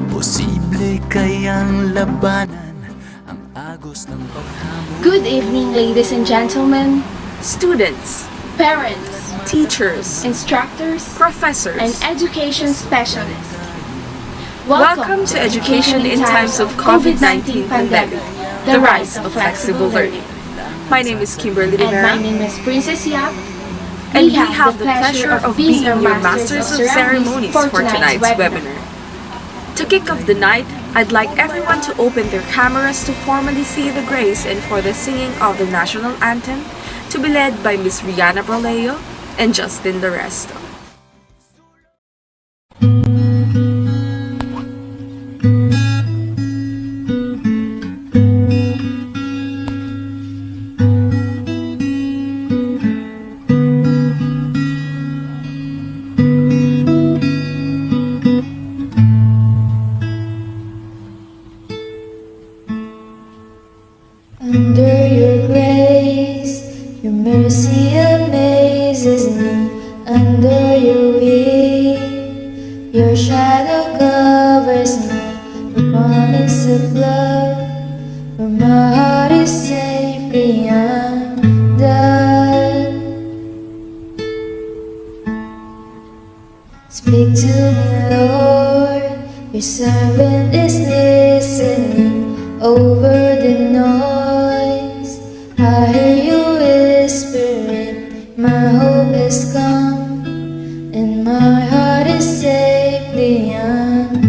Posible kayang labanan ang agos ng paghamon. Good evening, ladies and gentlemen, Students, parents, teachers, instructors, professors, and education specialists. welcome to Education in Times of COVID-19 Pandemic, the rise of flexible learning. My name is Kimberly And my Rivera, name is Princess Yap. and we have the pleasure of being your Masters of Ceremonies for tonight's webinar. To kick off the night, I'd like everyone to open their cameras to formally say the grace and for the singing of the national anthem to be led by Miss Rihanna Broleo and Justin D'Aresto. Under your grace, your mercy amazes me. Under your wing, your shadow covers me. The promise of love, where my heart is safely undone. Speak to me, Lord, your servant is listening. Over the noise, I hear you whispering, my hope has come, and my heart is safely undone.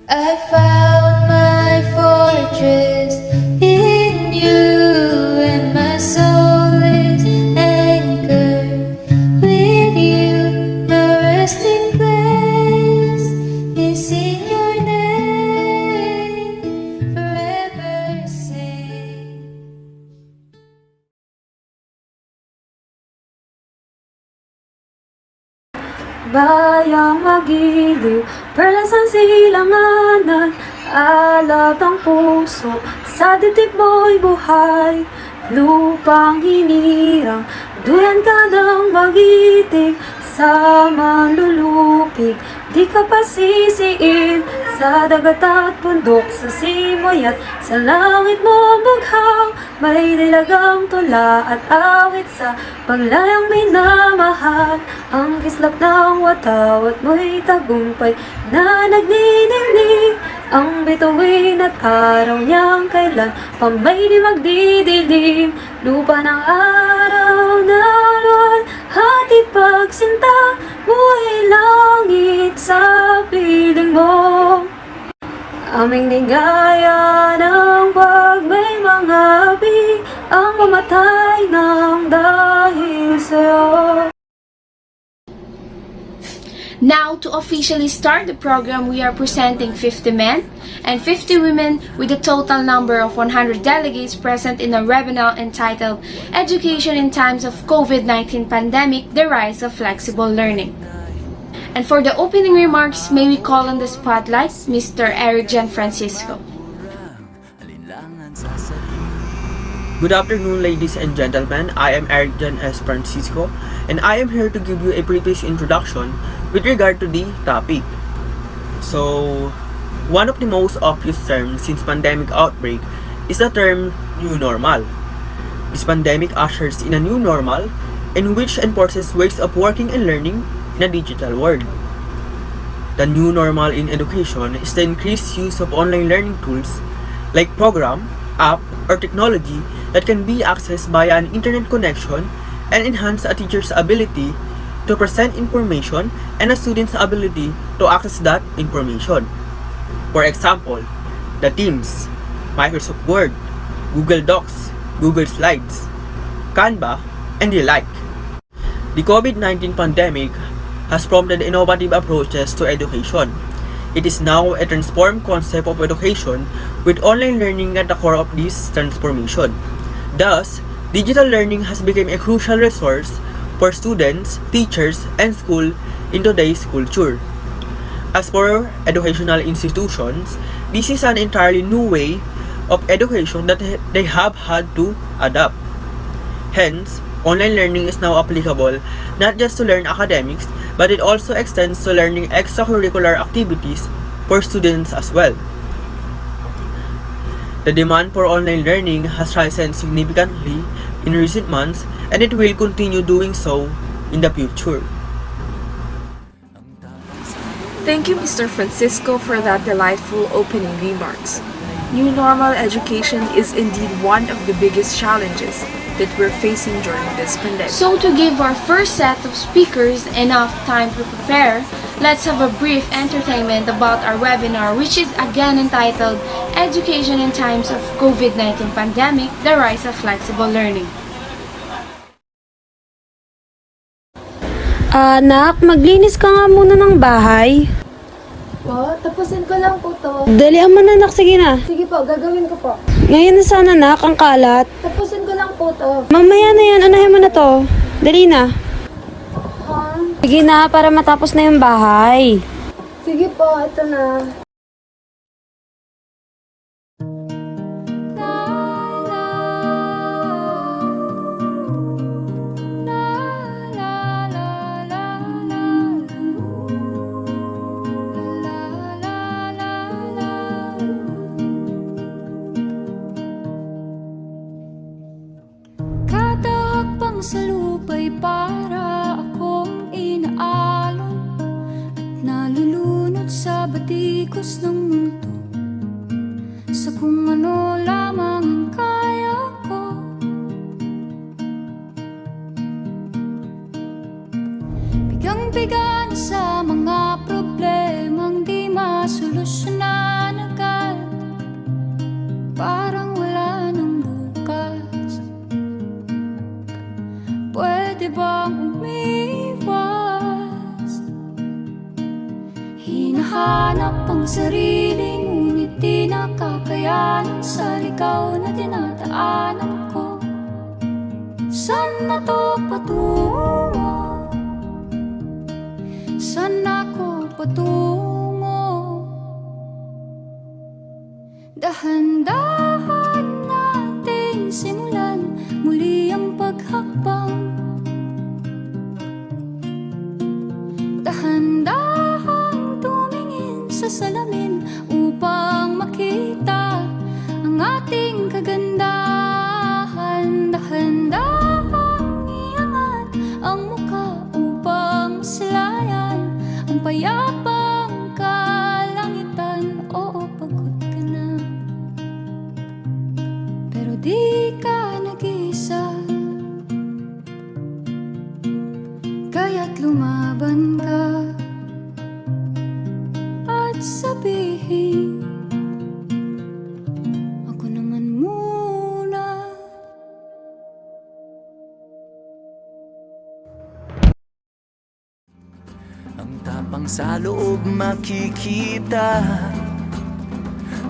I found my fortress in you, and my soul is anchored with you, my resting place is in your name, forever safe. Bayang magiliw, perlas ang silanganan, alab ng puso, sa dibdib mo'y buhay. Lupang hinirang, duyan ka ng magitik, sa manlulupig, di ka pasisiin. Sa dagat at bundok, sa simoy at sa langit mo bughang, may dilagang tula at awit sa paglayang minamahal. Ang kislap ng watawat mo'y tagumpay na nagniningning, ang bituin at araw niyang kailan pa may di magdidilim. Lupa ng araw na luwan, hatid pagsinta mo'y langit sa piling mo. Aming ligaya ng pag may mga bi ang mamatay ng dahil sa'yo. Now, to officially start the program, we are presenting 50 men and 50 women with a total number of 100 delegates present in a webinar entitled Education in Times of COVID-19 Pandemic, the Rise of Flexible Learning. And for the opening remarks, may we call on the spotlight Mr. Eric Jan Francisco. Good afternoon, ladies and gentlemen. I am Eric Jan S. Francisco, and I am here to give you a brief introduction with regard to the topic. So, one of the most obvious terms since pandemic outbreak is the term new normal. This pandemic ushers in a new normal in which enforces ways of working and learning in a digital world. The new normal in education is the increased use of online learning tools like program, app, or technology that can be accessed via an internet connection and enhance a teacher's ability to present information and a student's ability to access that information. For example, the Teams, Microsoft Word, Google Docs, Google Slides, Canva, and the like. The COVID-19 pandemic has prompted innovative approaches to education. It is now a transformed concept of education with online learning at the core of this transformation. Thus, digital learning has become a crucial resource for students, teachers, and school in today's culture. As for educational institutions, this is an entirely new way of education that they have had to adapt. Hence, online learning is now applicable not just to learn academics, but it also extends to learning extracurricular activities for students as well. The demand for online learning has risen significantly in recent months, and it will continue doing so in the future. Thank you, Mr. Francisco, for that delightful opening remarks. New normal education is indeed one of the biggest challenges that we're facing during this pandemic. So to give our first set of speakers enough time to prepare, let's have a brief entertainment about our webinar, which is again entitled Education in Times of COVID-19 Pandemic, The Rise of Flexible Learning. Anak, maglinis ka nga muna ng bahay. Po, tapusin ko lang po to. Dalihan mo na, anak. Sige na. Sige po, gagawin ko po. Ngayon na sana, anak, ang kalat. Tapusin ko lang po to. Mamaya na yan. Unahin mo na to. Dali na. Ha? Sige na, para matapos na yung bahay. Sige po, ito na. Sa lupa'y para akong inaalon at nalulunod sa batikos ng mundo, sa kung ano lamang ang kaya ko. Bigang-biga na sa mga problemang di masolusyonan agad, parang wala nang bukas. Pwede bang umiwas? Hinahanap ang sarili, ngunit di nakakayanan sa ligaw na dinadaanan ko. Saan na to patungo? Saan ako patungo? Dahan-dahan nating simulan muli ang paghakbang. Dahan-dahang tumingin sa salamin upang makita ang ating kagandahan. Dahan-dahang iangat ang mukha upang maslayan ang payapang kalangitan. Oo, pagod ka na, pero di ka nag-isa, kaya't lumaban ka at sabihin, ako naman muna. Ang tapang sa loob makikita,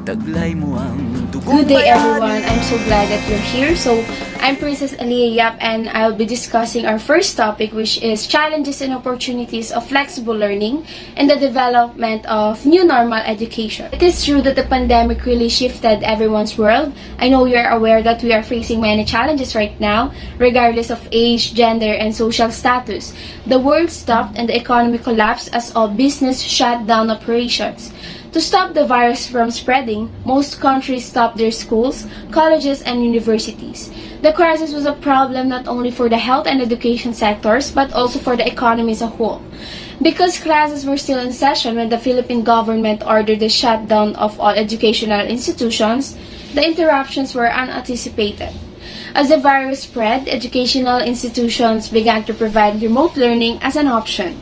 taglay mo ang dugong Good day bayani. everyone, I'm so glad that you're here. So, I'm Princess Aliyah Yap and I'll be discussing our first topic, which is challenges and opportunities of flexible learning and the development of new normal education. It is true that the pandemic really shifted everyone's world. I know you're aware that we are facing many challenges right now, regardless of age, gender, and social status. The world stopped and the economy collapsed as all business shut down operations. To stop the virus from spreading, most countries stopped their schools, colleges, and universities. The crisis was a problem not only for the health and education sectors, but also for the economy as a whole. Because classes were still in session when the Philippine government ordered the shutdown of all educational institutions, the interruptions were unanticipated. As the virus spread, educational institutions began to provide remote learning as an option.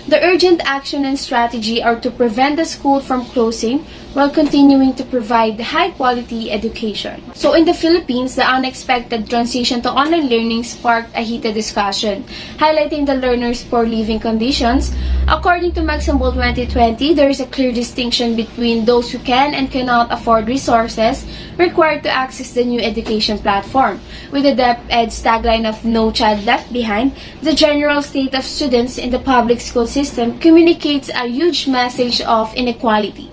The urgent action and strategy are to prevent the school from closing while continuing to provide high-quality education. So in the Philippines, the unexpected transition to online learning sparked a heated discussion, highlighting the learners' poor living conditions. According to Maximum 2020, there is a clear distinction between those who can and cannot afford resources required to access the new education platform. With the DepEd's tagline of "No Child Left Behind," the general state of students in the public school system communicates a huge message of inequality.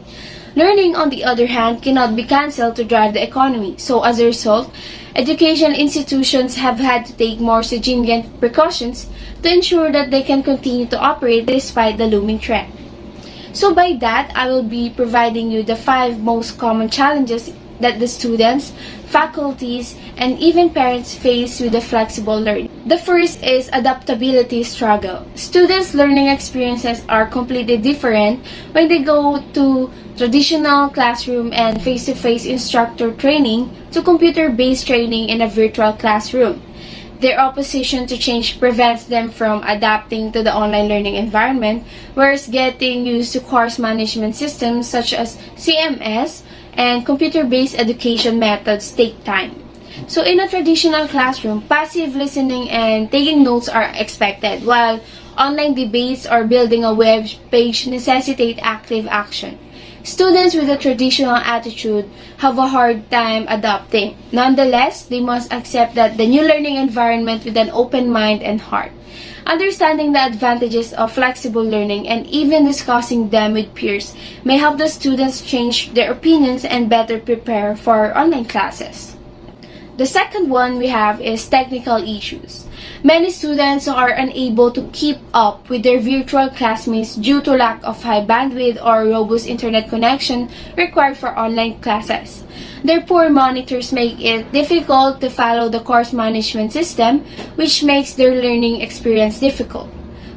Learning, on the other hand, cannot be cancelled to drive the economy. So as a result, education institutions have had to take more stringent precautions to ensure that they can continue to operate despite the looming threat. So by that, I will be providing you the 5 most common challenges that the students, faculties, and even parents face with the flexible learning. The first is adaptability struggle. Students' learning experiences are completely different when they go to traditional classroom and face-to-face instructor training to computer-based training in a virtual classroom. Their opposition to change prevents them from adapting to the online learning environment, whereas getting used to course management systems such as CMS and computer-based education methods take time. So in a traditional classroom, passive listening and taking notes are expected, while online debates or building a web page necessitate active action. Students with a traditional attitude have a hard time adapting. Nonetheless, they must accept that the new learning environment with an open mind and heart. Understanding the advantages of flexible learning and even discussing them with peers may help the students change their opinions and better prepare for online classes. The second one we have is technical issues. Many students are unable to keep up with their virtual classmates due to lack of high bandwidth or robust internet connection required for online classes. Their poor monitors make it difficult to follow the course management system, which makes their learning experience difficult.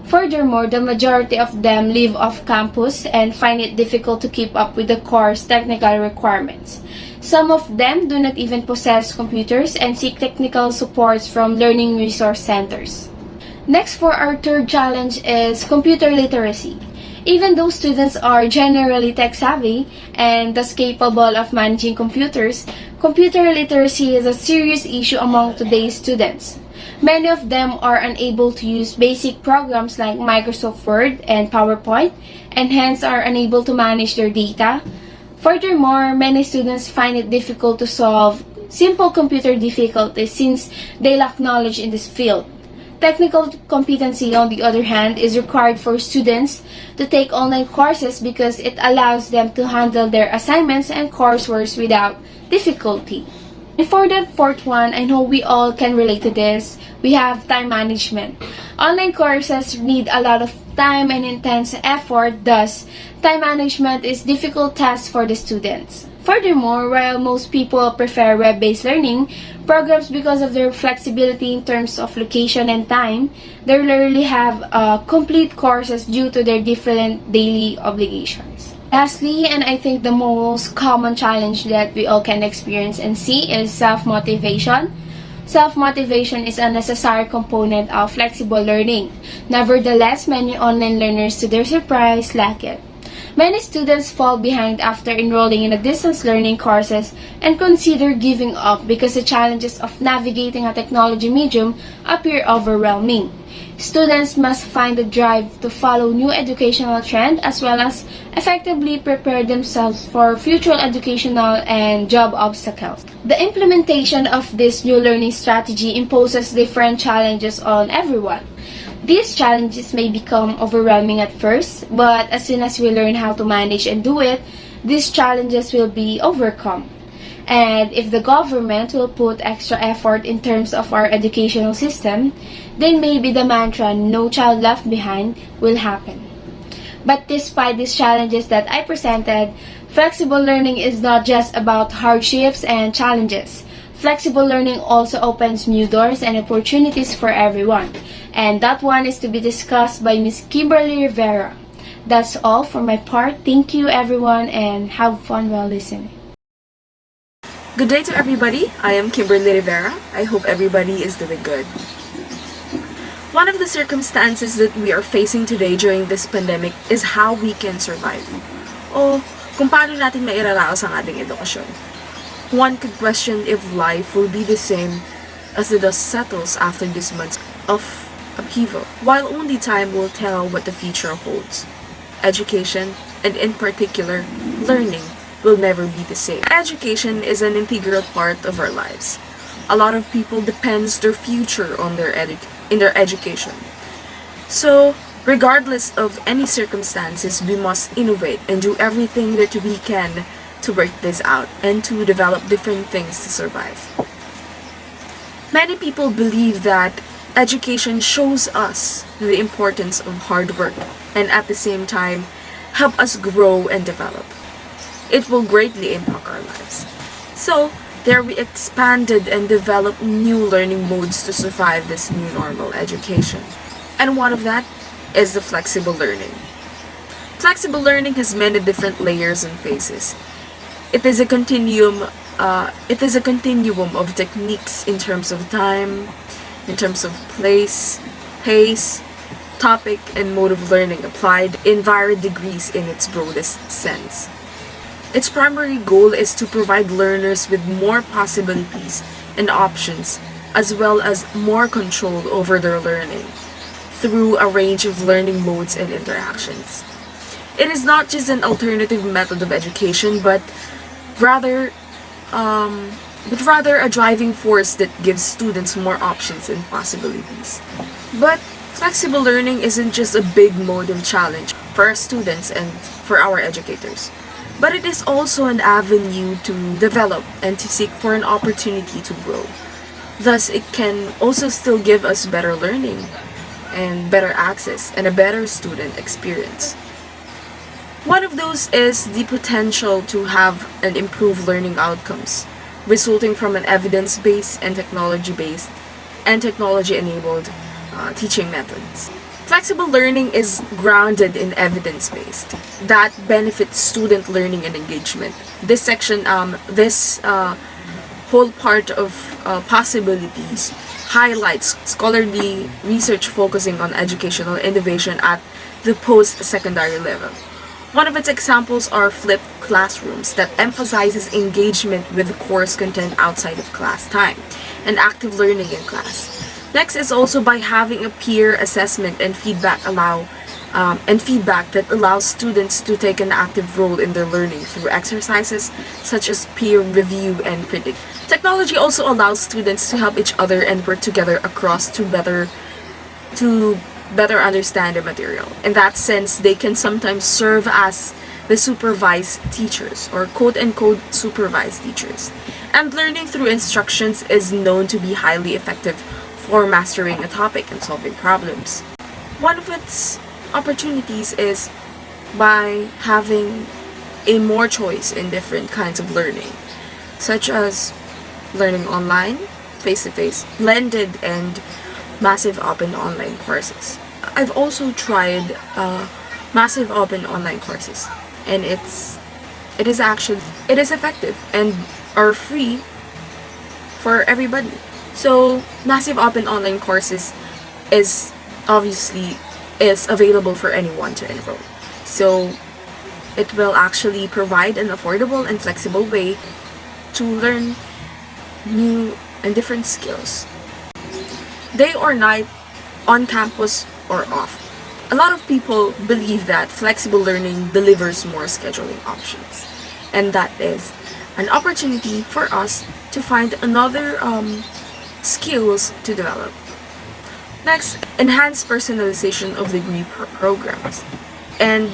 Furthermore, the majority of them live off campus and find it difficult to keep up with the course technical requirements. Some of them do not even possess computers and seek technical supports from learning resource centers. Next, for our third challenge is computer literacy. Even though students are generally tech-savvy and thus capable of managing computers, computer literacy is a serious issue among today's students. Many of them are unable to use basic programs like Microsoft Word and PowerPoint, and hence are unable to manage their data. Furthermore, many students find it difficult to solve simple computer difficulties since they lack knowledge in this field. Technical competency, on the other hand, is required for students to take online courses because it allows them to handle their assignments and coursework without difficulty. And for the fourth one, I know we all can relate to this, we have time management. Online courses need a lot of time and intense effort, thus, time management is a difficult task for the students. Furthermore, while most people prefer web-based learning programs because of their flexibility in terms of location and time, they rarely have complete courses due to their different daily obligations. Lastly, and I think the most common challenge that we all can experience and see is self-motivation. Self-motivation is a necessary component of flexible learning. Nevertheless, many online learners, to their surprise, lack it. Many students fall behind after enrolling in a distance learning courses and consider giving up because the challenges of navigating a technology medium appear overwhelming. Students must find the drive to follow new educational trends as well as effectively prepare themselves for future educational and job obstacles. The implementation of this new learning strategy imposes different challenges on everyone. These challenges may become overwhelming at first, but as soon as we learn how to manage and do it, these challenges will be overcome. And if the government will put extra effort in terms of our educational system, then maybe the mantra, "No child left behind," will happen. But despite these challenges that I presented, flexible learning is not just about hardships and challenges. Flexible learning also opens new doors and opportunities for everyone. And that one is to be discussed by Ms. Kimberly Rivera. That's all for my part. Thank you everyone and have fun while listening. Good day to everybody. I am Kimberly Rivera. I hope everybody is doing good. One of the circumstances that we are facing today during this pandemic is how we can survive. O kung paano natin mairaraos ang ating edukasyon. One could question if life will be the same as the dust settles after this month of upheaval, while only time will tell what the future holds. Education, and in particular, learning, will never be the same. Education is an integral part of our lives. A lot of people depends their future on their education. So, regardless of any circumstances, we must innovate and do everything that we can to work this out and to develop different things to survive. Many people believe that education shows us the importance of hard work and at the same time help us grow and develop. It will greatly impact our lives. So, there we expanded and developed new learning modes to survive this new normal education. And one of that is the flexible learning. Flexible learning has many different layers and phases. It is a continuum of techniques in terms of time, in terms of place, pace, topic, and mode of learning applied in varied degrees in its broadest sense. Its primary goal is to provide learners with more possibilities and options, as well as more control over their learning through a range of learning modes and interactions. It is not just an alternative method of education, but rather a driving force that gives students more options and possibilities. But flexible learning isn't just a big mode of challenge for our students and for our educators, but it is also an avenue to develop and to seek for an opportunity to grow. Thus, it can also still give us better learning and better access and a better student experience. One of those is the potential to have an improved learning outcomes, resulting from an evidence-based and technology-based and technology-enabled teaching methods. Flexible learning is grounded in evidence-based that benefits student learning and engagement. This section, whole part of possibilities highlights scholarly research focusing on educational innovation at the post-secondary level. One of its examples are flipped classrooms that emphasizes engagement with the course content outside of class time and active learning in class. Next is also by having a peer assessment and feedback that allows students to take an active role in their learning through exercises such as peer review and critique. Technology also allows students to help each other and work together across to better understand the material. In that sense, they can sometimes serve as the supervised teachers or quote-unquote supervised teachers. And learning through instructions is known to be highly effective for mastering a topic and solving problems. One of its opportunities is by having a more choice in different kinds of learning, such as learning online, face-to-face, blended, and massive open online courses. I've also tried massive open online courses, and it is effective and are free for everybody. So massive open online courses is available for anyone to enroll. So it will actually provide an affordable and flexible way to learn new and different skills. Day or night, on campus or off. A lot of people believe that flexible learning delivers more scheduling options, and that is an opportunity for us to find another skills to develop. Next, enhanced personalization of degree programs, and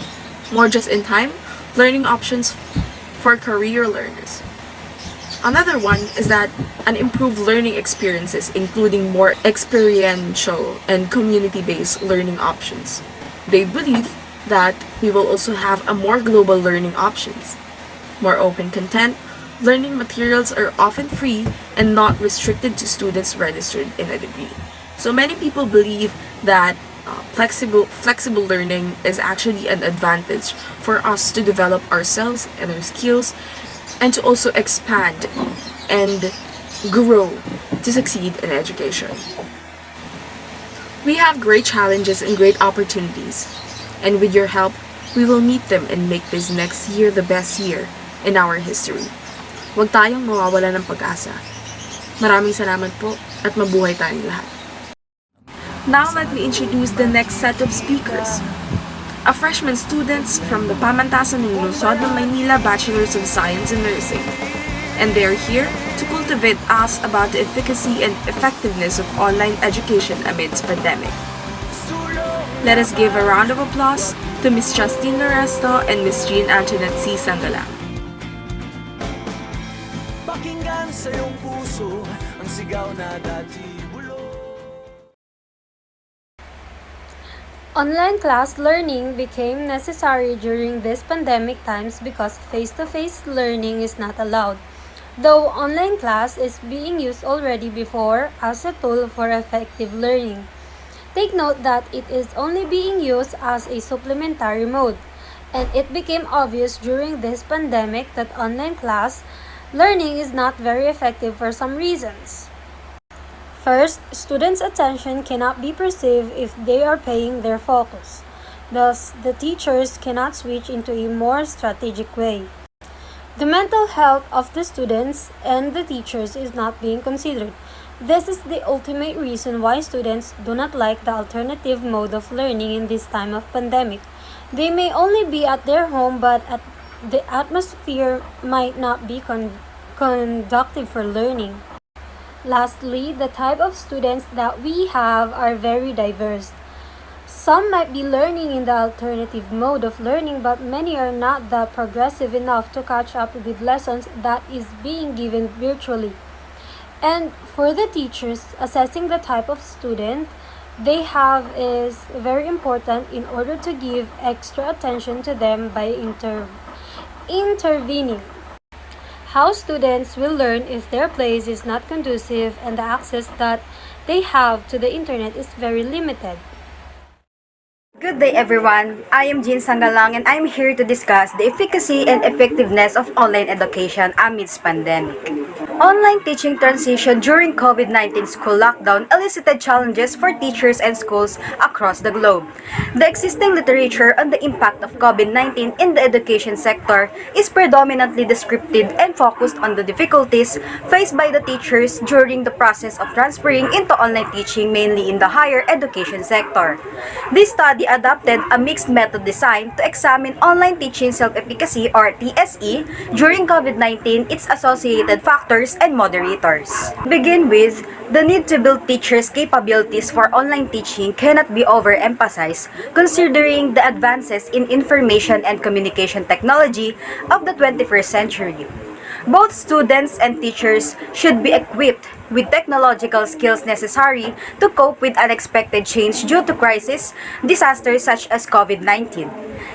more just-in-time learning options for career learners. Another one is that an improved learning experiences, including more experiential and community-based learning options. They believe that we will also have a more global learning options, more open content. Learning materials are often free and not restricted to students registered in a degree. So many people believe that flexible learning is actually an advantage for us to develop ourselves and our skills, and to also expand and grow to succeed in education. We have great challenges and great opportunities. And with your help, we will meet them and make this next year the best year in our history. Huwag tayong mawawala ng pag-asa. Maraming salamat po at mabuhay tayong lahat. Now let me introduce the next set of speakers. A freshman students from the Pamantasan ng Lungsod ng Maynila Bachelors of Science in Nursing. And they are here to cultivate us about the efficacy and effectiveness of online education amidst pandemic. Let us give a round of applause to Ms. Justine Loresto and Ms. Jean Antoinette C. Sangalang. Pakinggan sa iyong puso ang sigaw na dati bulong. Online class learning became necessary during these pandemic times because face-to-face learning is not allowed. Though online class is being used already before as a tool for effective learning. Take note that it is only being used as a supplementary mode, and it became obvious during this pandemic that online class learning is not very effective for some reasons. First, students' attention cannot be perceived if they are paying their focus. Thus, the teachers cannot switch into a more strategic way. The mental health of the students and the teachers is not being considered. This is the ultimate reason why students do not like the alternative mode of learning in this time of pandemic. They may only be at their home, but the atmosphere might not be conducive for learning. Lastly, the type of students that we have are very diverse. Some might be learning in the alternative mode of learning, but many are not that progressive enough to catch up with lessons that is being given virtually. And for the teachers, assessing the type of student they have is very important in order to give extra attention to them by intervening. How students will learn if their place is not conducive and the access that they have to the internet is very limited. Good day everyone, I am Jean Sangalang and I am here to discuss the efficacy and effectiveness of online education amidst pandemic. Online teaching transition during COVID-19 school lockdown elicited challenges for teachers and schools across the globe. The existing literature on the impact of COVID-19 in the education sector is predominantly descriptive and focused on the difficulties faced by the teachers during the process of transferring into online teaching, mainly in the higher education sector. This study adopted a mixed method design to examine online teaching self-efficacy or TSE during COVID-19, its associated factors and moderators. Begin with, the need to build teachers' capabilities for online teaching cannot be overemphasized considering the advances in information and communication technology of the 21st century. Both students and teachers should be equipped with technological skills necessary to cope with unexpected change due to crisis, disasters such as COVID-19.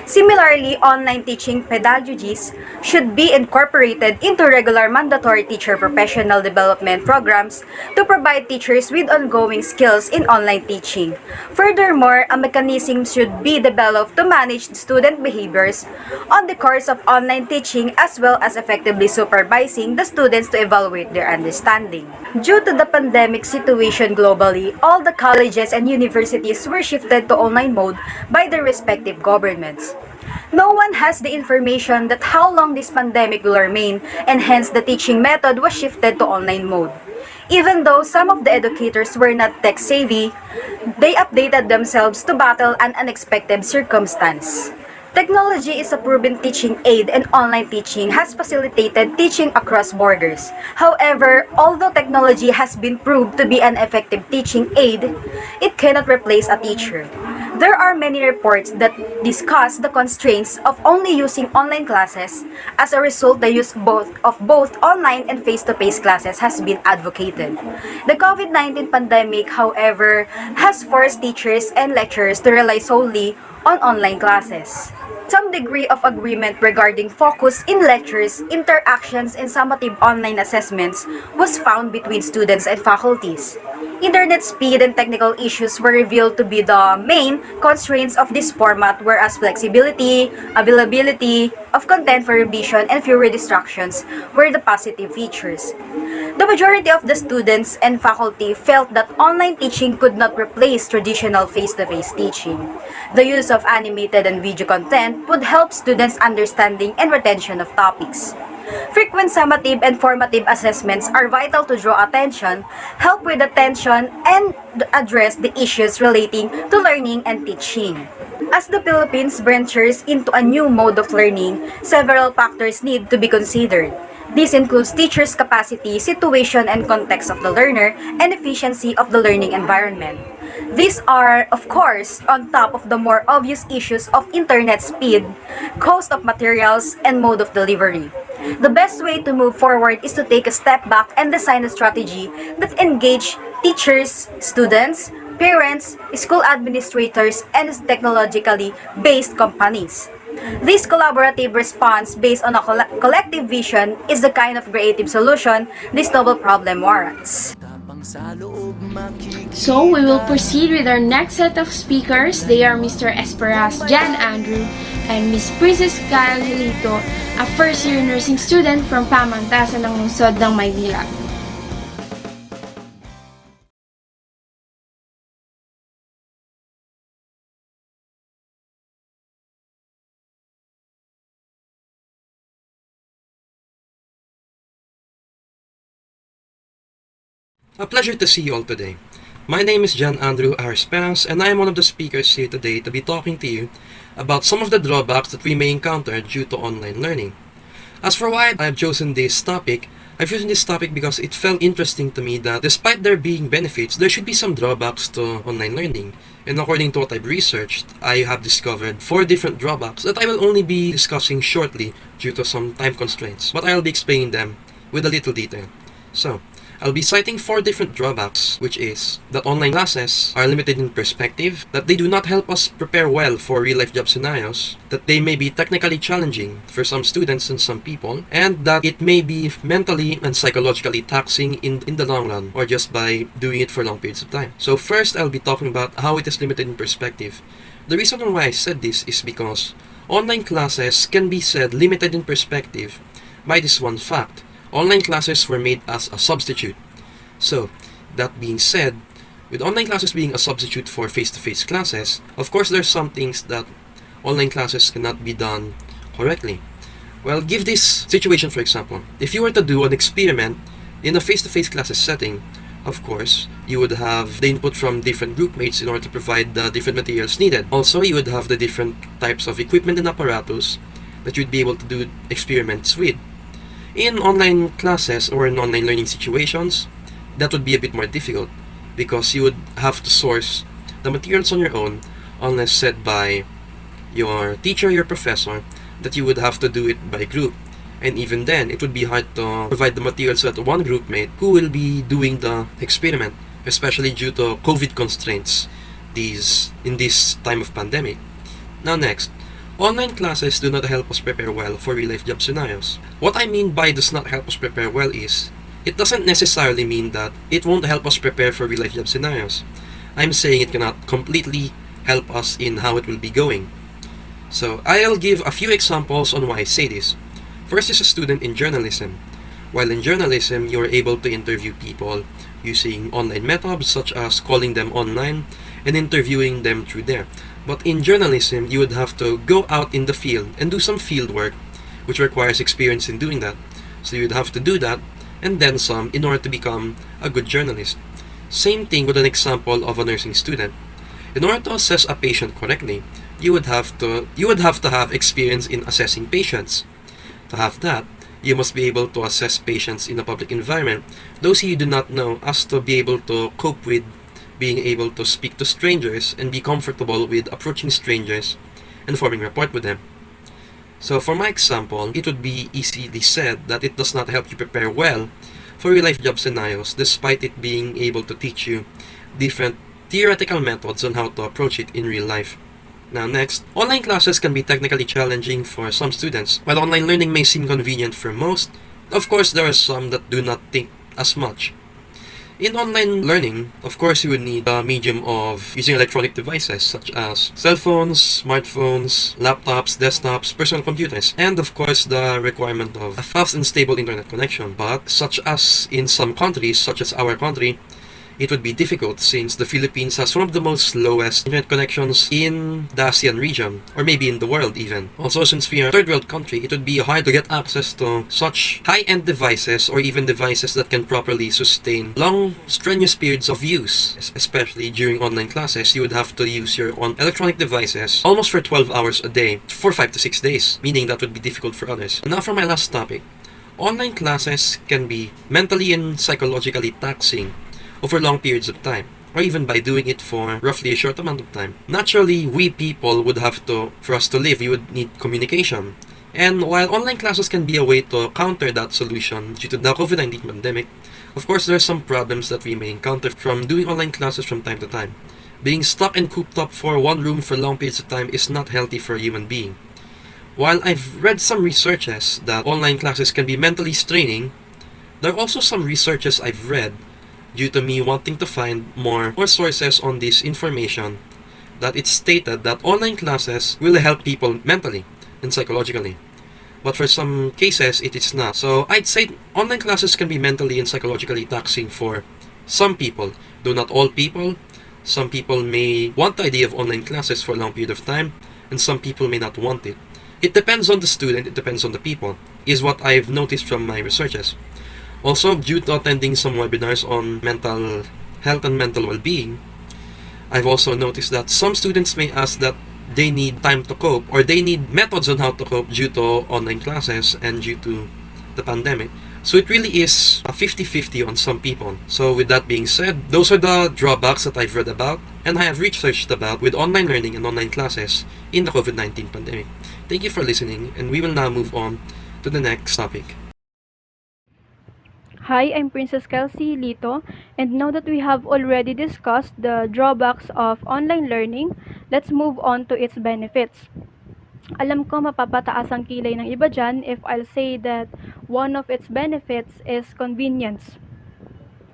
Similarly, online teaching pedagogies should be incorporated into regular mandatory teacher professional development programs to provide teachers with ongoing skills in online teaching. Furthermore, a mechanism should be developed to manage student behaviors on the course of online teaching as well as effectively supervising the students to evaluate their understanding. Due to the pandemic situation globally, all the colleges and universities were shifted to online mode by their respective governments. No one has the information that how long this pandemic will remain, and hence the teaching method was shifted to online mode. Even though some of the educators were not tech-savvy, they updated themselves to battle an unexpected circumstance. Technology is a proven teaching aid and online teaching has facilitated teaching across borders. However, although technology has been proved to be an effective teaching aid, it cannot replace a teacher. There are many reports that discuss the constraints of only using online classes. As a result, the use of both online and face-to-face classes has been advocated. The COVID-19 pandemic, however, has forced teachers and lecturers to rely solely on online classes. Some degree of agreement regarding focus in lectures, interactions, and summative online assessments was found between students and faculties. Internet speed and technical issues were revealed to be the main constraints of this format, whereas flexibility, availability of content for revision, and fewer distractions were the positive features. The majority of the students and faculty felt that online teaching could not replace traditional face-to-face teaching. The use of animated and video content would help students' understanding and retention of topics. Frequent summative and formative assessments are vital to draw attention, help with attention, and address the issues relating to learning and teaching. As the Philippines ventures into a new mode of learning, several factors need to be considered. This includes teachers' capacity, situation and context of the learner, and efficiency of the learning environment. These are, of course, on top of the more obvious issues of internet speed, cost of materials, and mode of delivery. The best way to move forward is to take a step back and design a strategy that engage teachers, students, parents, school administrators, and technologically based companies. This collaborative response based on a collective vision is the kind of creative solution this novel problem warrants. Tapang sa loob makikita. So we will proceed with our next set of speakers. They are Mr. Esperas Jan Andrew and Miss Princess Kyle Hilito, a first-year nursing student from Pamantasan ng lungsod ng Maynila. A pleasure to see you all today. My name is Jan Andrew Esperas, and I am one of the speakers here today to be talking to you about some of the drawbacks that we may encounter due to online learning. As for why I have chosen this topic, I've chosen this topic because it felt interesting to me that despite there being benefits, there should be some drawbacks to online learning. And according to what I've researched, I have discovered 4 different drawbacks that I will only be discussing shortly due to some time constraints, but I'll be explaining them with a little detail. So, I'll be citing 4 different drawbacks, which is that online classes are limited in perspective, that they do not help us prepare well for real-life job scenarios, that they may be technically challenging for some students and some people, and that it may be mentally and psychologically taxing in the long run, or just by doing it for long periods of time. So first, I'll be talking about how it is limited in perspective. The reason why I said this is because online classes can be said limited in perspective by this one fact. Online classes were made as a substitute. So, that being said, with online classes being a substitute for face-to-face classes, of course there's some things that online classes cannot be done correctly. Well, give this situation for example. If you were to do an experiment in a face-to-face classes setting, of course, you would have the input from different group mates in order to provide the different materials needed. Also, you would have the different types of equipment and apparatus that you'd be able to do experiments with. In online classes or in online learning situations, that would be a bit more difficult because you would have to source the materials on your own unless said by your teacher, your professor, that you would have to do it by group. And even then, it would be hard to provide the materials to one group mate who will be doing the experiment, especially due to COVID constraints in this time of pandemic. Now next, online classes do not help us prepare well for real-life job scenarios. What I mean by does not help us prepare well is, it doesn't necessarily mean that it won't help us prepare for real-life job scenarios. I'm saying it cannot completely help us in how it will be going. So, I'll give a few examples on why I say this. First is a student in journalism. While in journalism, you're able to interview people using online methods such as calling them online and interviewing them through there. But in journalism, you would have to go out in the field and do some field work, which requires experience in doing that. So you'd have to do that, and then some, in order to become a good journalist. Same thing with an example of a nursing student. In order to assess a patient correctly, you would have to have experience in assessing patients. To have that, you must be able to assess patients in a public environment, those you do not know, as to be able to cope with being able to speak to strangers and be comfortable with approaching strangers and forming rapport with them. So for my example, it would be easily said that it does not help you prepare well for real-life job scenarios despite it being able to teach you different theoretical methods on how to approach it in real life. Now next, online classes can be technically challenging for some students. While online learning may seem convenient for most, of course there are some that do not think as much. In online learning, of course, you would need a medium of using electronic devices such as cell phones, smartphones, laptops, desktops, personal computers, and of course the requirement of a fast and stable internet connection. But such as in some countries, such as our country, it would be difficult since the Philippines has one of the most slowest internet connections in the ASEAN region, or maybe in the world even. Also, since we are a third world country, it would be hard to get access to such high-end devices or even devices that can properly sustain long, strenuous periods of use. Especially during online classes, you would have to use your own electronic devices almost for 12 hours a day for 5 to 6 days, meaning that would be difficult for others. And now for my last topic. Online classes can be mentally and psychologically taxing over long periods of time, or even by doing it for roughly a short amount of time. Naturally, we people would have to, for us to live, we would need communication. And while online classes can be a way to counter that solution due to the COVID-19 pandemic, of course there are some problems that we may encounter from doing online classes from time to time. Being stuck and cooped up for one room for long periods of time is not healthy for a human being. While I've read some researches that online classes can be mentally straining, there are also some researches I've read due to me wanting to find more sources on this information that it's stated that online classes will help people mentally and psychologically. But for some cases, it is not. So I'd say online classes can be mentally and psychologically taxing for some people, though not all people. Some people may want the idea of online classes for a long period of time, and some people may not want it. It depends on the student, it depends on the people, is what I've noticed from my researches. Also, due to attending some webinars on mental health and mental well-being, I've also noticed that some students may ask that they need time to cope, or they need methods on how to cope due to online classes and due to the pandemic. So it really is a 50-50 on some people. So with that being said, those are the drawbacks that I've read about and I have researched about with online learning and online classes in the COVID-19 pandemic. Thank you for listening, and we will now move on to the next topic. Hi, I'm Princess Kelsey Lito, and now that we have already discussed the drawbacks of online learning, let's move on to its benefits. Alam ko mapapataas ang kilay ng iba dyan if I'll say that one of its benefits is convenience.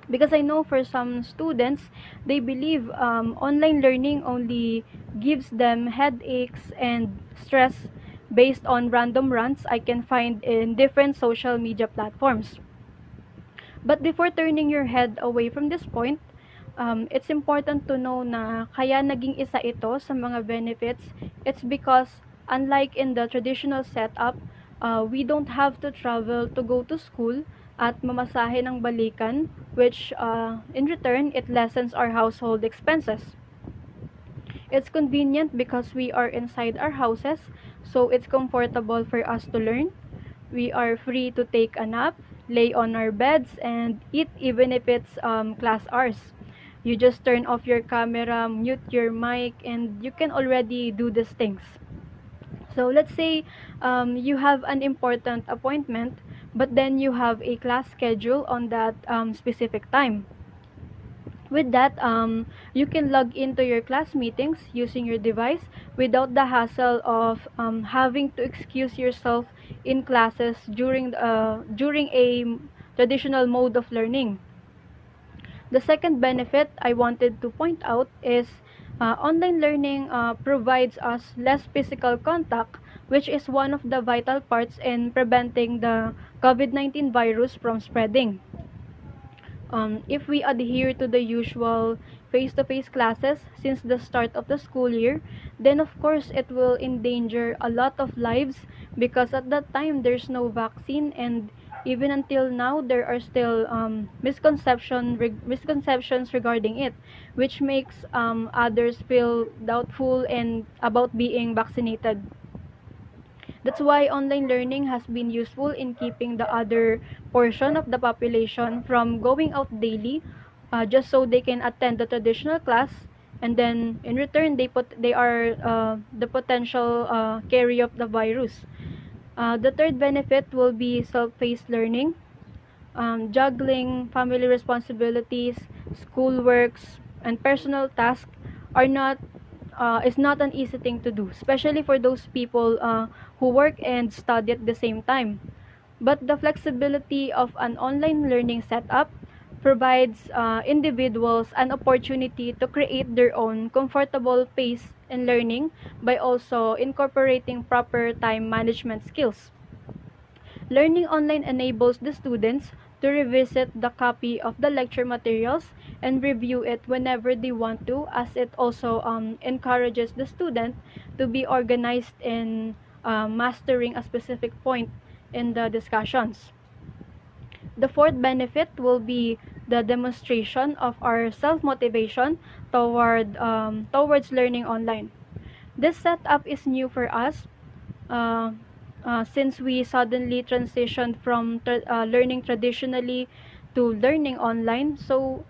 Because I know for some students, they believe online learning only gives them headaches and stress based on random rants I can find in different social media platforms. But before turning your head away from this point, it's important to know na kaya naging isa ito sa mga benefits. It's because unlike in the traditional setup, we don't have to travel to go to school at mamasahe ng balikan, which in return, it lessens our household expenses. It's convenient because we are inside our houses, so it's comfortable for us to learn. We are free to take a nap, lay on our beds, and eat even if it's class hours. You just turn off your camera, mute your mic, and you can already do these things. So let's say you have an important appointment, but then you have a class schedule on that specific time. With that, you can log into your class meetings using your device without the hassle of having to excuse yourself in classes during a traditional mode of learning. The second benefit I wanted to point out is online learning provides us less physical contact, which is one of the vital parts in preventing the COVID-19 virus from spreading. If we adhere to the usual face-to-face classes since the start of the school year, then of course it will endanger a lot of lives because at that time there's no vaccine, and even until now there are still misconceptions regarding it, which makes others feel doubtful and about being vaccinated. That's why online learning has been useful in keeping the other portion of the population from going out daily, just so they can attend the traditional class, and then in return they are the potential carrier of the virus. The third benefit will be self-paced learning. Juggling family responsibilities, schoolworks, and personal tasks are not is not an easy thing to do, especially for those people who work and study at the same time. But the flexibility of an online learning setup provides individuals an opportunity to create their own comfortable pace in learning by also incorporating proper time management skills. Learning online enables the students to revisit the copy of the lecture materials and review it whenever they want to, as it also encourages the student to be organized in mastering a specific point in the discussions. The fourth benefit will be the demonstration of our self-motivation towards learning online. This setup is new for us uh, since we suddenly transitioned from learning traditionally to learning online. So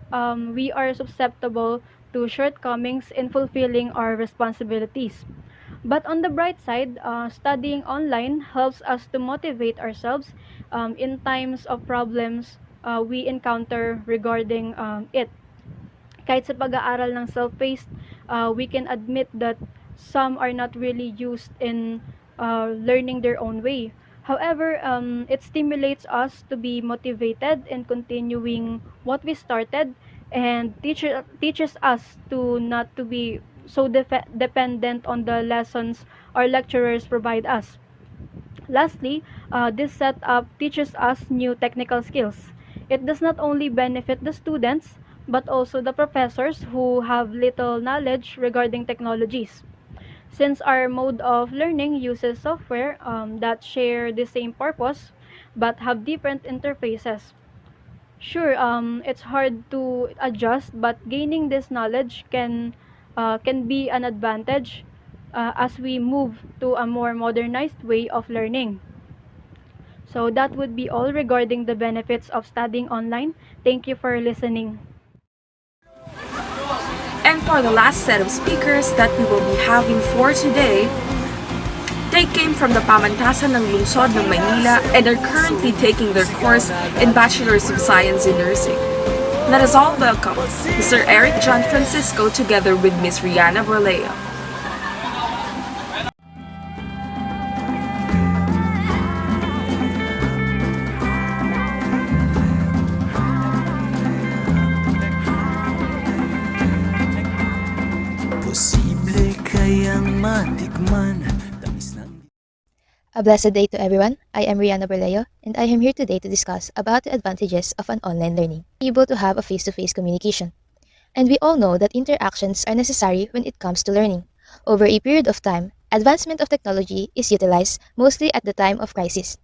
we are susceptible to shortcomings in fulfilling our responsibilities. But on the bright side, studying online helps us to motivate ourselves in times of problems we encounter regarding it. Kahit sa pag-aaral ng self-paced, we can admit that some are not really used in learning their own way. However, it stimulates us to be motivated in continuing what we started and teaches us to not to be so dependent on the lessons our lecturers provide us. Lastly, this setup teaches us new technical skills. It does not only benefit the students, but also the professors who have little knowledge regarding technologies. Since our mode of learning uses software that share the same purpose but have different interfaces. Sure, it's hard to adjust, but gaining this knowledge can be an advantage as we move to a more modernized way of learning. So that would be all regarding the benefits of studying online. Thank you for listening. And for the last set of speakers that we will be having for today, they came from the pamantasan ng lungsod ng Maynila and are currently taking their course in Bachelor's of Science in Nursing. Let us all welcome Mr. Eric John Francisco together with Ms. Rihanna Borleo. Posible kayang matikman tamis ng A blessed day to everyone. I am Rihanna Borleo, and I am here today to discuss about the advantages of an online learning. Able to have a face-to-face communication. And we all know that interactions are necessary when it comes to learning. Over a period of time, advancement of technology is utilized mostly at the time of crisis.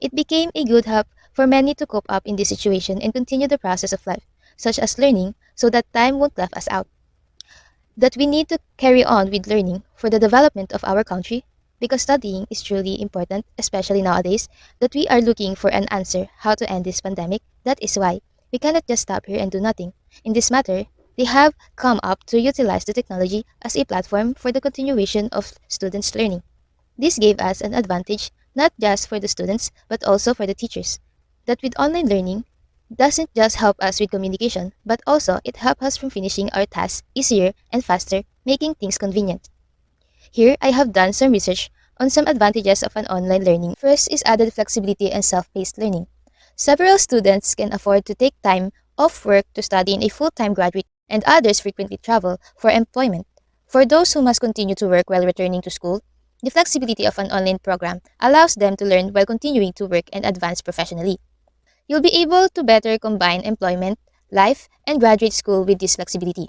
It became a good help for many to cope up in this situation and continue the process of life, such as learning, so that time won't left us out. That we need to carry on with learning for the development of our country, because studying is truly important, especially nowadays that we are looking for an answer how to end this pandemic. That is why we cannot just stop here and do nothing. In this matter, they have come up to utilize the technology as a platform for the continuation of students' learning. This gave us an advantage not just for the students but also for the teachers. That with online learning doesn't just help us with communication, but also it helps us from finishing our tasks easier and faster, making things convenient. Here, I have done some research on some advantages of an online learning. First is added flexibility and self-paced learning. Several students can afford to take time off work to study in a full-time graduate, and others frequently travel for employment. For those who must continue to work while returning to school, the flexibility of an online program allows them to learn while continuing to work and advance professionally. You'll be able to better combine employment, life, and graduate school with this flexibility.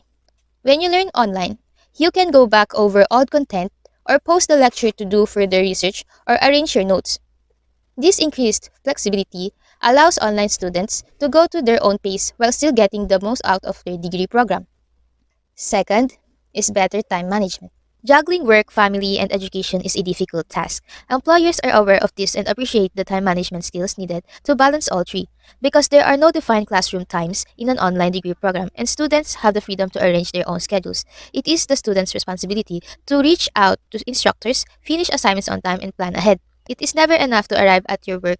When you learn online, you can go back over old content or pause the lecture to do further research or arrange your notes. This increased flexibility allows online students to go to their own pace while still getting the most out of their degree program. Second is better time management. Juggling work, family, and education is a difficult task. Employers are aware of this and appreciate the time management skills needed to balance all three, because there are no defined classroom times in an online degree program and students have the freedom to arrange their own schedules. It is the student's responsibility to reach out to instructors, finish assignments on time, and plan ahead. It is never enough to arrive at your work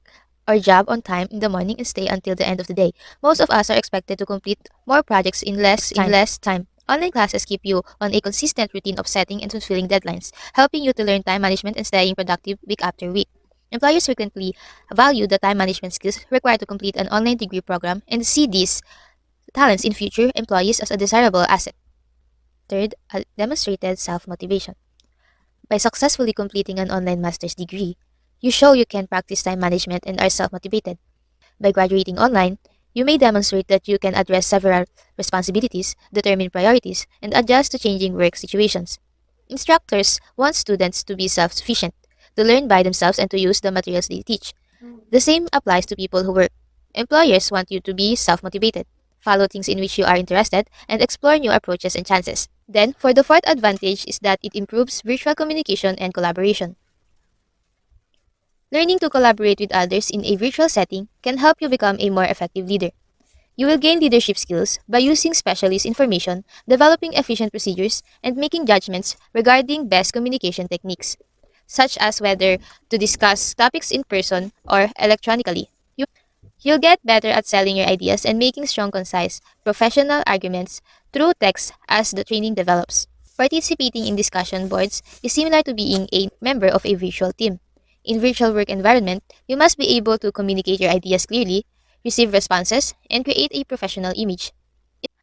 or job on time in the morning and stay until the end of the day. Most of us are expected to complete more projects in less time. Online classes keep you on a consistent routine of setting and fulfilling deadlines, helping you to learn time management and staying productive week after week. Employers frequently value the time management skills required to complete an online degree program and see this talents in future employees as a desirable asset. Third, a demonstrated self-motivation. By successfully completing an online master's degree, you show you can practice time management and are self-motivated. By graduating online, you may demonstrate that you can address several responsibilities, determine priorities, and adjust to changing work situations. Instructors want students to be self-sufficient, to learn by themselves and to use the materials they teach. The same applies to people who work. Employers want you to be self-motivated, follow things in which you are interested, and explore new approaches and chances. Then, for the fourth advantage is that it improves virtual communication and collaboration. Learning to collaborate with others in a virtual setting can help you become a more effective leader. You will gain leadership skills by using specialist information, developing efficient procedures, and making judgments regarding best communication techniques, such as whether to discuss topics in person or electronically. You'll get better at selling your ideas and making strong, concise, professional arguments through text as the training develops. Participating in discussion boards is similar to being a member of a virtual team. In virtual work environment, you must be able to communicate your ideas clearly, receive responses, and create a professional image.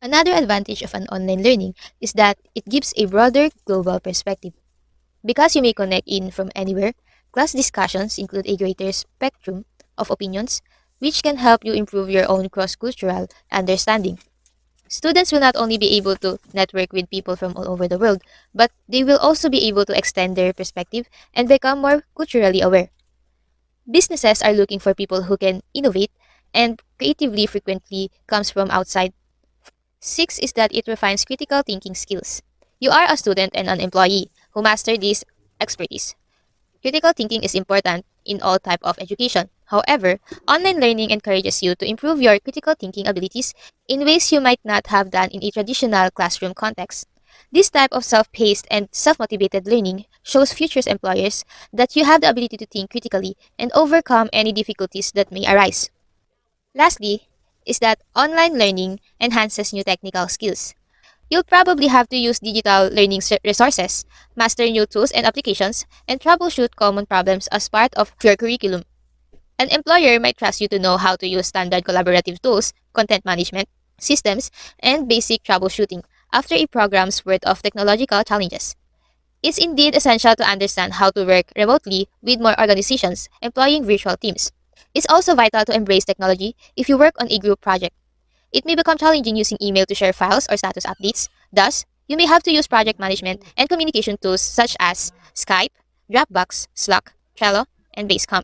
Another advantage of an online learning is that it gives a broader global perspective. Because you may connect in from anywhere, class discussions include a greater spectrum of opinions, which can help you improve your own cross-cultural understanding. Students will not only be able to network with people from all over the world, but they will also be able to extend their perspective and become more culturally aware. Businesses are looking for people who can innovate and creatively frequently comes from outside. Six is that it refines critical thinking skills. You are a student and an employee who master this expertise. Critical thinking is important in all type of education. However, online learning encourages you to improve your critical thinking abilities in ways you might not have done in a traditional classroom context. This type of self-paced and self-motivated learning shows future employers that you have the ability to think critically and overcome any difficulties that may arise. Lastly, is that online learning enhances new technical skills. You'll probably have to use digital learning resources, master new tools and applications, and troubleshoot common problems as part of your curriculum. An employer might trust you to know how to use standard collaborative tools, content management, systems, and basic troubleshooting after a program's worth of technological challenges. It's indeed essential to understand how to work remotely with more organizations employing virtual teams. It's also vital to embrace technology if you work on a group project. It may become challenging using email to share files or status updates. Thus, you may have to use project management and communication tools such as Skype, Dropbox, Slack, Trello, and Basecamp.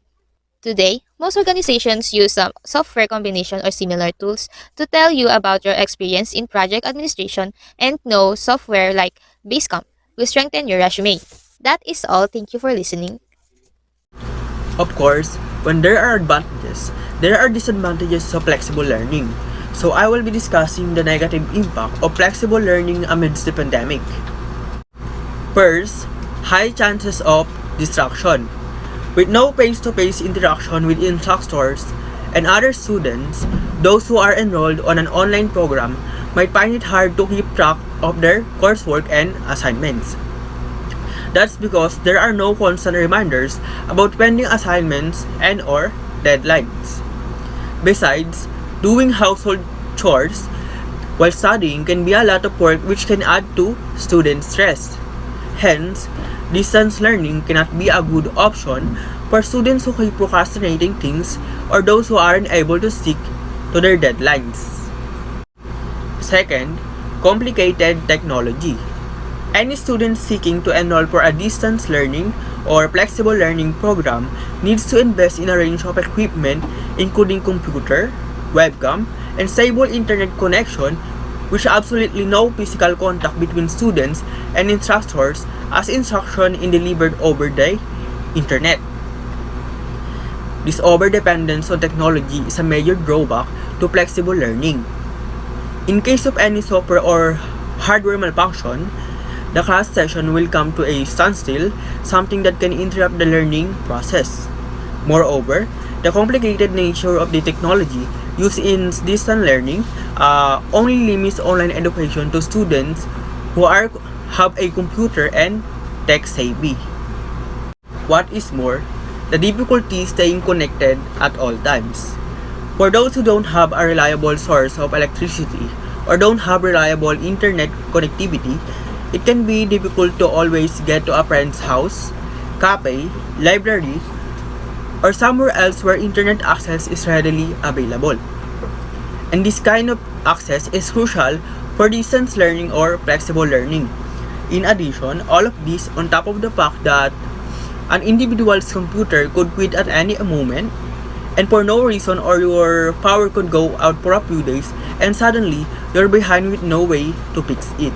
Today, most organizations use some software combination or similar tools to tell you about your experience in project administration, and know software like Basecamp will strengthen your resume. That is all. Thank you for listening. Of course, when there are advantages, there are disadvantages of flexible learning. So I will be discussing the negative impact of flexible learning amidst the pandemic. First, high chances of distraction. With no face-to-face interaction with instructors and other students, those who are enrolled on an online program might find it hard to keep track of their coursework and assignments. That's because there are no constant reminders about pending assignments and or deadlines. Besides, doing household chores while studying can be a lot of work, which can add to student stress. Hence, distance learning cannot be a good option for students who keep procrastinating things or those who aren't able to stick to their deadlines. Second, complicated technology. Any student seeking to enroll for a distance learning or flexible learning program needs to invest in a range of equipment including computer, webcam, and stable internet connection, which absolutely no physical contact between students and instructors, as instruction is delivered over the internet. This overdependence on technology is a major drawback to flexible learning. In case of any software or hardware malfunction, the class session will come to a standstill, something that can interrupt the learning process. Moreover, the complicated nature of the technology used in distance learning only limits online education to students who have a computer and tech savvy. What is more, the difficulty staying connected at all times. For those who don't have a reliable source of electricity or don't have reliable internet connectivity, it can be difficult to always get to a friend's house, cafe, library, or somewhere else where internet access is readily available. And this kind of access is crucial for distance learning or flexible learning. In addition, all of this on top of the fact that an individual's computer could quit at any moment, and for no reason, or your power could go out for a few days and suddenly you're behind with no way to fix it.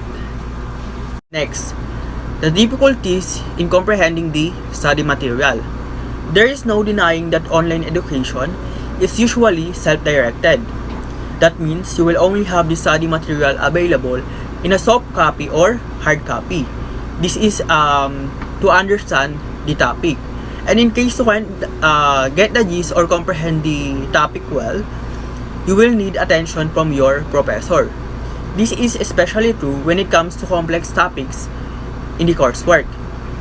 Next, the difficulties in comprehending the study material. There is no denying that online education is usually self-directed. That means you will only have the study material available in a soft copy or hard copy. This is to understand the topic. And in case you can't get the gist or comprehend the topic well, you will need attention from your professor. This is especially true when it comes to complex topics in the coursework.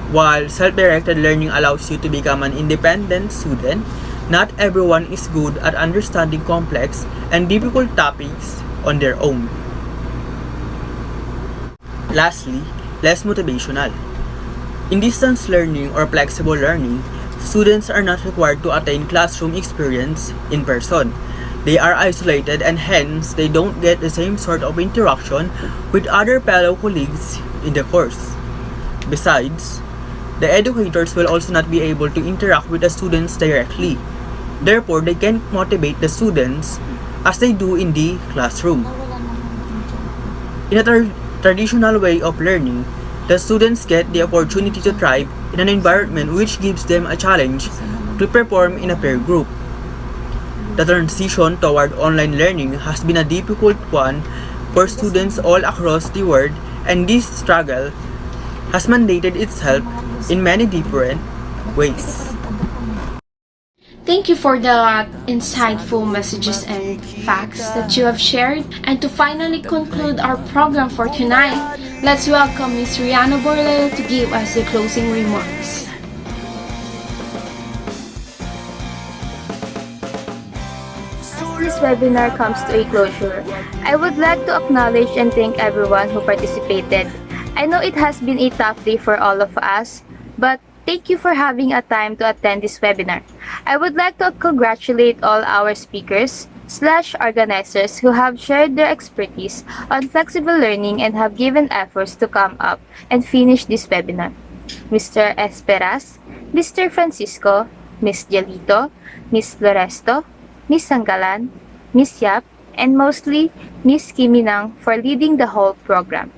While self-directed learning allows you to become an independent student, not everyone is good at understanding complex and difficult topics on their own. Lastly, less motivational. In distance learning or flexible learning, students are not required to attain classroom experience in person. They are isolated and hence they don't get the same sort of interaction with other fellow colleagues in the course. Besides, the educators will also not be able to interact with the students directly. Therefore, they can't motivate the students as they do in the classroom. In a traditional way of learning, the students get the opportunity to thrive in an environment which gives them a challenge to perform in a peer group. The transition toward online learning has been a difficult one for students all across the world, and this struggle has mandated itself in many different ways. Thank you for the insightful messages and facts that you have shared. And to finally conclude our program for tonight, let's welcome Ms. Rihanna Borleo to give us the closing remarks. As this webinar comes to a closure, I would like to acknowledge and thank everyone who participated. I know it has been a tough day for all of us, but thank you for having a time to attend this webinar. I would like to congratulate all our speakers/organizers who have shared their expertise on flexible learning and have given efforts to come up and finish this webinar. Mr. Esperas, Mr. Francisco, Ms. Jalito, Ms. Loresto, Ms. Sanggalan, Ms. Yap, and mostly Ms. Kiminang for leading the whole program.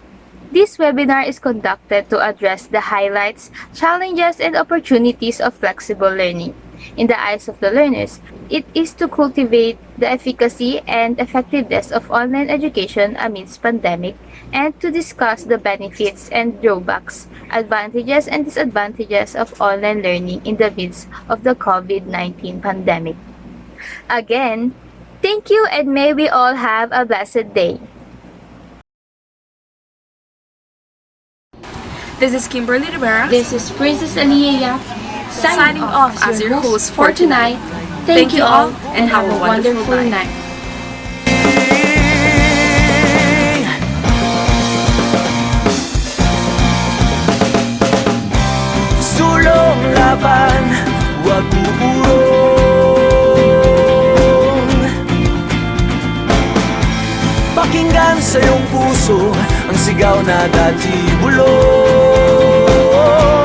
This webinar is conducted to address the highlights, challenges, and opportunities of flexible learning. In the eyes of the learners, it is to cultivate the efficacy and effectiveness of online education amidst pandemic and to discuss the benefits and drawbacks, advantages and disadvantages of online learning in the midst of the COVID-19 pandemic. Again, thank you and may we all have a blessed day. This is Kimberly Rivera. This is Princess Aliyah Signing off as your host for tonight. Thank you all and have a wonderful night. Sulong laban, huwag uurong. Pakinggan sa iyong puso ang sigaw na dati bulong.